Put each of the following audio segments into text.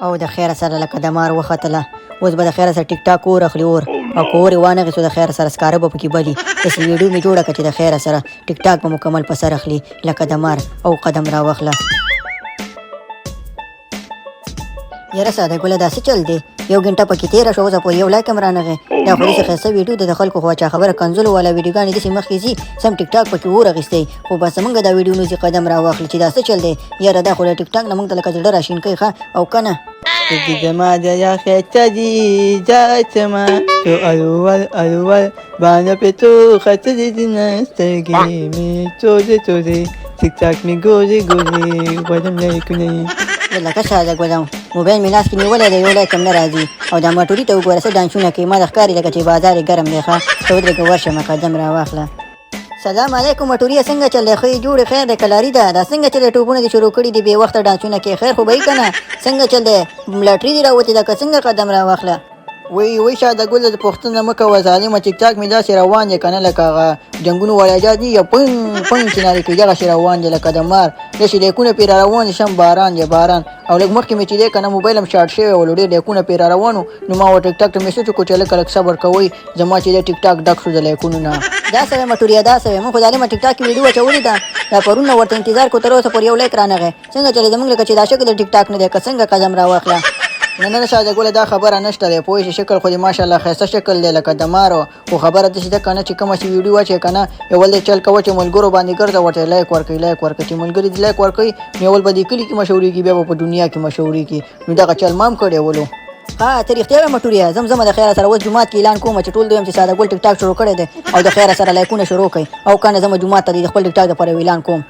او د خیر سره لکه د مار وختله. اوس به د خیر سره ټیک ټاک اور اخلي اور او که اور یې وانه اخیستو د خیر سره سکاره به پکې بلي. داسې ویډیو مې جوړه کړه چې د خیر سره ټیک ټاک به مکمل په سر اخلي لکه د مار او قدم راواخله. یاره ساده ګله دا څه چل دی؟ یو ګنټه پکې تېره شوه اوسه پورې یو لایک هم رانغی. دا خو داسې ښایسته ویډیو ده د خلکو خو چا خبره کنځلو والا ویډیوګانې داسې مخکې ځي سم ټیک ټاک پکې اور اخیستی خو بس زمونږ دا ویډیو نو ځي قدم راواخلي چې دا څه چل دی یاره دا خو د ټیک ټاک نه موږ ته لکه زړه راشین کوي ښه او که نه زما د یخې دي جاچما تو الول باندې پېتو ختلې دي نه سترګې مې تورې ټیک ټاک مې ګورې غواړم لایکونه لکه ساده ګله موبایل مې لاس کې نیولی دی یو لایک هم نه راځي او دا مټوري ته وګوره څه ډانسونه کوي ما د ښکاري لکه چې بازار یې ګرم دی ښه ته ودرېږه ورشه قدم راواخله. سلام علیکم مټوريه څنګه چل دی؟ ښه یې جوړې خیر دی کلاري ده دا څنګه چل دی ټوپونه دې شروع کړي دي بې وخته ډانسونه کوي خیر خو به یې که نه څنګه چل دی لاټري دې راوتې ده که څنګه قدم راواخله. وی شاده ګله د پوښتنه مه کوه ظالمه ټیک ټاک مې داسې روان دی که نه لکه هغه جنګونو والا جاد دي یا پنګ چې نارې کوي دغسې روان دی لکه د مار داسې لیکونه پرې را روان دي شم باران دی باران او لږ مخکې مې چې دی که نه موبایل هم شارټ شوی ولو ډېر لیکونه پرې را روان نو ما ورته ټیک ټاک ته میسج وکړو چې لږ صبر کوئ زما چې دی ټیک ټاک ډک شو د لیکونو نه. دا څه وی مټوريه دا څه وی موږ خو ظالمه ټیک ټاک کې ویډیو اچولې ده دا پرون نه ورته انتظار کو تر اوسه پورې یو لایک رانغی څنګه چلې زموږ لکه چې دا شکل د ټیک ټاک نه دی که څنګه قدم راواخله. نه شاده ګله دا خبره نشته دی پوه شې شکل خو دې ماشاءالله ښایسته شکل دی لکه د مارو خو خبره داسې ده که نه چې کومه چې ویډیو اچوې که نه یول دی چل کوه چې ملګرو باندې ګرځه ورته لایک ورکوي چې ملګري دې لایک ورکوي نو یول به دې کلي کې مشهورېږي بیا به په دنیا کې مشهورېږي نو دغه چل ما هم کړی ولو. ها ته رښتیا وایې مټوريه زمزمه د خیره سره اوس جومات کې اعلان کوم چې ټول دویم چې ساده ګل ټیک ټاک شروع کړی دی او د خیره سره لایکونه شروع کړئ او که نه زه جومات ته د خپل ټیک ټاک دپاره اعلان کوم.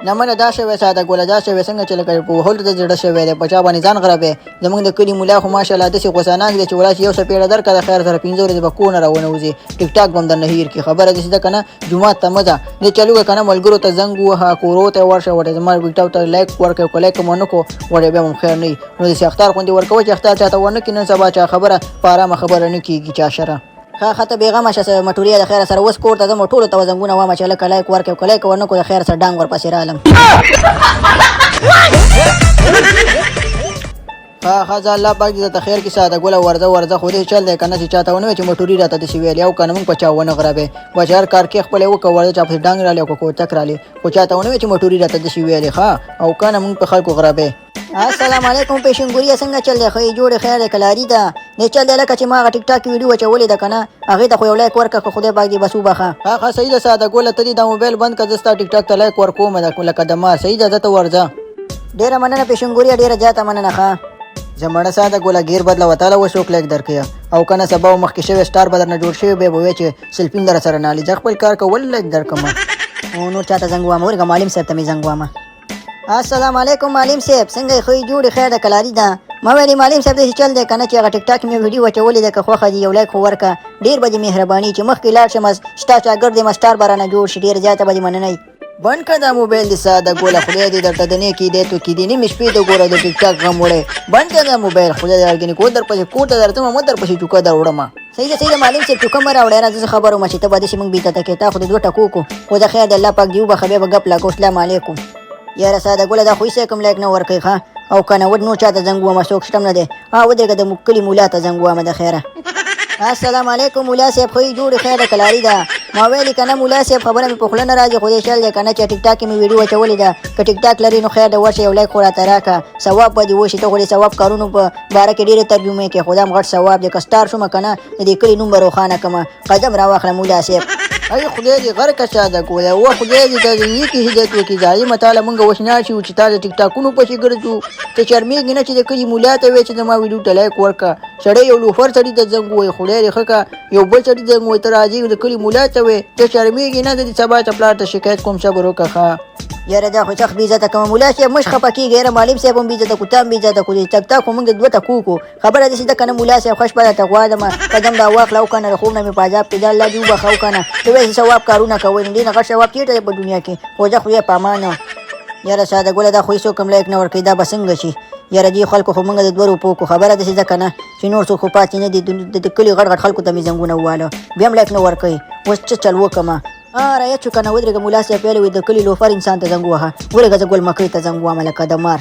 نه منه دا شوی ساده ګله دا شوی څنګه چې لکه په وهلو ته زړه شوی دی په چا باندې ځان غربې زموږ د کلي ملا خو ماشاءالله داسې غوساناک دی چې وراسې یو څپېړه درکړه د خیر سره 15 ورځې به کور نه راونوځي ټیک ټاک به هم درنه هیر کړي خبره داسې ده که نه جومات ته مه ځه دې چلو که نه ملګرو ته زنګ ووهه کورو ته ورشه ورته زما ویډیو ته لایک ورکړئ که لایک هم ونه کړو ورته بیا هم خیر نه وي نو داسې اختار غوندې ورکوه چې اختار چاته ونه کړي نن سبا چا خبره په ارامه خبره نه کېږي چا سره. ښه ته بېغمه شه مټوريه د خیر سره اوس کور ته ځم او ټولو ته به زنګونه وایم چې لکه لایک ورکړئ که لایک ونه کړو د خیر سره ډانګ ورپسې رالم. ښه ځه الله پاک دې ته خیر کړي ساده ګله ورځه خو دې چل دی که نه چې چاته ونه وایي چې مټوري راته داسې ویلې او که نه موږ په چا ونه غربې بس هر کار کې خپل یې وکړه ورځه چا پسې ډانګ رالې او که کوتک رالې خو چاته ونه وایي چې مټوري راته داسې ویلې ښه او که نه موږ په خلکو غربې. السلام علیکم پیشنګوريه څنګه چل دی ښه یې جوړې خیر دی کلاري ده دې چل دی لکه چې ما هغه ټیک ټاک کې ویډیو اچولې ده که نه هغې ته خو یو لایک ورکړه که خدای پاک دې بس وبخه. ښه صحیح ده ساده ګله ته دې دا موبایل بند کړه زه ستا ټیک ټاک ته لایک ورکوم لکه د ما صحیح ده ته ورځه. ډېره مننه پیشنګوريه ډېره زیاته مننه ښه زمړه ساده ګله ګیر بدله وتاله وڅوک لایک درکوي او که نه سبا مخکې شوی سټار به درنه جوړ شوی بیا به وایي چې سلفي م در سره نالي زه خپل کار کوم ولې لایک درکړم او نور چاته زنګ وامه ورګه معلم صاحب ته مې زنګ وامه. السلام علیکم معلم صاحب څنګه یې ښه یې جوړې خیر ده کلاري ده ما ویلې معلم صاحب داسې چل دی که نه چې هغه ټیک ټاک مې ویډیو اچولې ده که خوښه دي یو لایک خو ورکړه ډېر به دې مهرباني چې مخکې لاړ شم ستا شاګرد یم سټار به رانه جوړ شي ډېر زیاته به دې مننه. بند کړه دا موبایل دې ساده ګوله خدای دې درته د نیکې دی تو کې دې نیمې شپې ته ګوره د ټیک ټاک غم وړی بند کړه دا موبایل خدای دې ارګینې کو درپسې کور ته درځم مه درپسې چوکه در وړمه. صحیح ده معلم صاحب چوکه مه راوړی نه زه خبر وم چې ته به داسې موږ بېعزته کوې تا خو د 2 ټکو کو خو د خیر د الله پاک دې وبخه بیا به ګپ لګو السلام علیکم. یاره ساده ګوله دا خو هېڅ کوم لایک نه ورکوي ښه او که نه نور چاته زنګ ووهمه څوک شته هم نه دی ودرېږه د کلي مولا ته زنګ ووهمه د خیره. السلام علیکم مولا صاحب ښه یې جوړې خیر ده کلاري ده ما ویلې که نه مولا صاحب خبره مې په خوله نه راځي خو دې شل دی که نه چې ټیک ټاک کې مې ویډیو اچولې ده که ټیک ټاک لري نو خیر ده ورشه یو لایک خو راته راکړه ثواب به دې وشي ته خو دې ثواب کارونو په باره کې ډېرې ترجمې کوې خو دا هم غټ ثواب دی که سټار شومه که نه د دې کلي نوم به روښانه کړمه قدم راواخله مولا صاحب. ای خدای دې غر که ساده ګوله و خدای دې د نیکې هدایت وکړي ظالمه تعالی موږ اوس نه شو چې تا د ټیک ټاکونو پسې ګرځو ته شرمېږې نه چې د کلي مولا ته وایې چې زما ویډیو ته لایک ورکړه سړی یو لوفر سړي ته زنګ ووایي خدای دې ښه که یو بل سړي زنګ ووایي ته راځې د کلي مولا ته وایې ته شرمېږې نه د دې سبا ته پلار ته شکایت کوم صبر وکړه ښه. یاره دا خو سخت بېعزته کومه مولا صاحب مه خفه کېږه یاره معلم صاحب هم بېعزته کړو تا هم بېعزته کړو د ټک ټاک خو موږ د 2 ټکو کو خبره داسې ده که نه مولا صاحب ښه شپه درته غواړم قدم دا واخله او که نه د خوب نه مې په عذاب کې دا الله دې وبخه او که نه ته وایې ثواب کارونه کوئ نو دې نه غټ ثواب چېرته دی په دنیا کې خو زه خدای په امانه. یاره ساده ګوله دا خو هېڅوک هم لایک نه ورکوي دا به څنګه شي یاره دې خلکو خو موږ د 2 روپو کو خبره داسې ده که نه چې نور څوک خو پاتې نه دي د کلي غټ غټ خلکو ته مې زنګونه وواله بیا هم لایک نه ورکوي اوس څه چل وکړمه رایت شو که نه ودرېږه مولا صاحب ویلې وي د کلي لوفر انسان ته زنګ ووهه ورېږه زه ګل مکۍ ته زنګ ووهم لکه د مار.